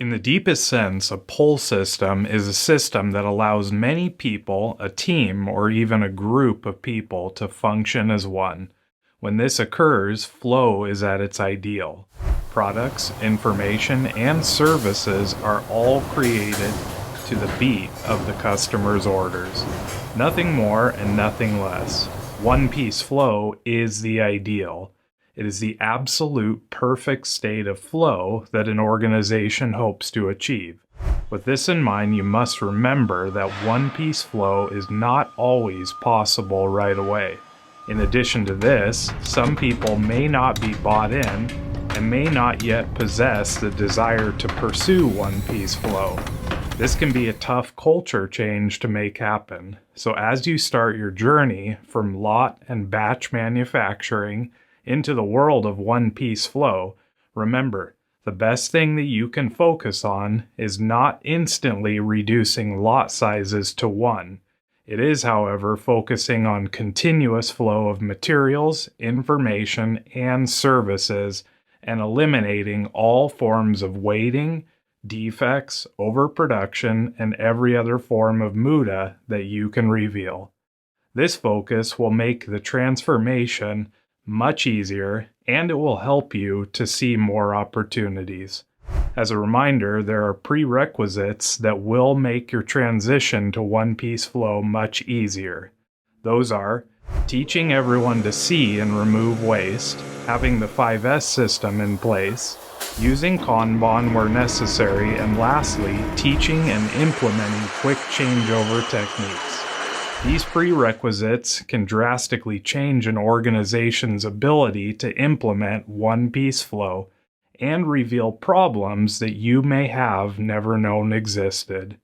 In the deepest sense, a pull system is a system that allows many people, a team, or even a group of people to function as one. When this occurs, flow is at its ideal. Products, information, and services are all created to the beat of the customer's orders. Nothing more and nothing less. One-piece flow is the ideal. It is the absolute perfect state of flow that an organization hopes to achieve. With this in mind, you must remember that one-piece flow is not always possible right away. In addition to this, some people may not be bought in and may not yet possess the desire to pursue one-piece flow. This can be a tough culture change to make happen. So as you start your journey from lot and batch manufacturing into the world of one-piece flow, remember, the best thing that you can focus on is not instantly reducing lot sizes to one. It is, however, focusing on continuous flow of materials, information, and services, and eliminating all forms of waiting, defects, overproduction, and every other form of muda that you can reveal. This focus will make the transformation much easier, and it will help you to see more opportunities. As a reminder, there are prerequisites that will make your transition to one-piece flow much easier. Those are teaching everyone to see and remove waste, having the 5S system in place, using Kanban where necessary, and lastly, teaching and implementing quick changeover techniques. These prerequisites can drastically change an organization's ability to implement one-piece flow and reveal problems that you may have never known existed.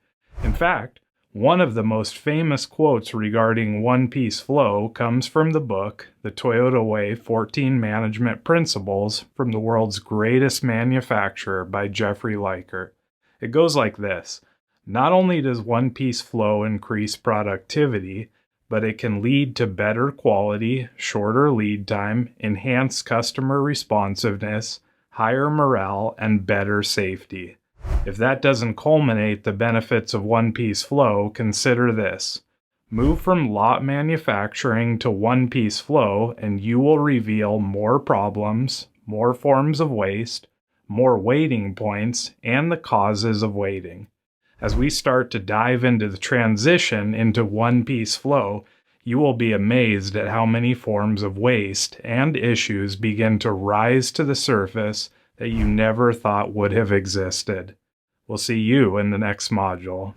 In fact, one of the most famous quotes regarding one-piece flow comes from the book, The Toyota Way 14 Management Principles from the World's Greatest Manufacturer by Jeffrey Liker. It goes like this. Not only does one-piece flow increase productivity, but it can lead to better quality, shorter lead time, enhanced customer responsiveness, higher morale, and better safety. If that doesn't culminate the benefits of one-piece flow, consider this. Move from lot manufacturing to one-piece flow, and you will reveal more problems, more forms of waste, more waiting points, and the causes of waiting. As we start to dive into the transition into one-piece flow, you will be amazed at how many forms of waste and issues begin to rise to the surface that you never thought would have existed. We'll see you in the next module.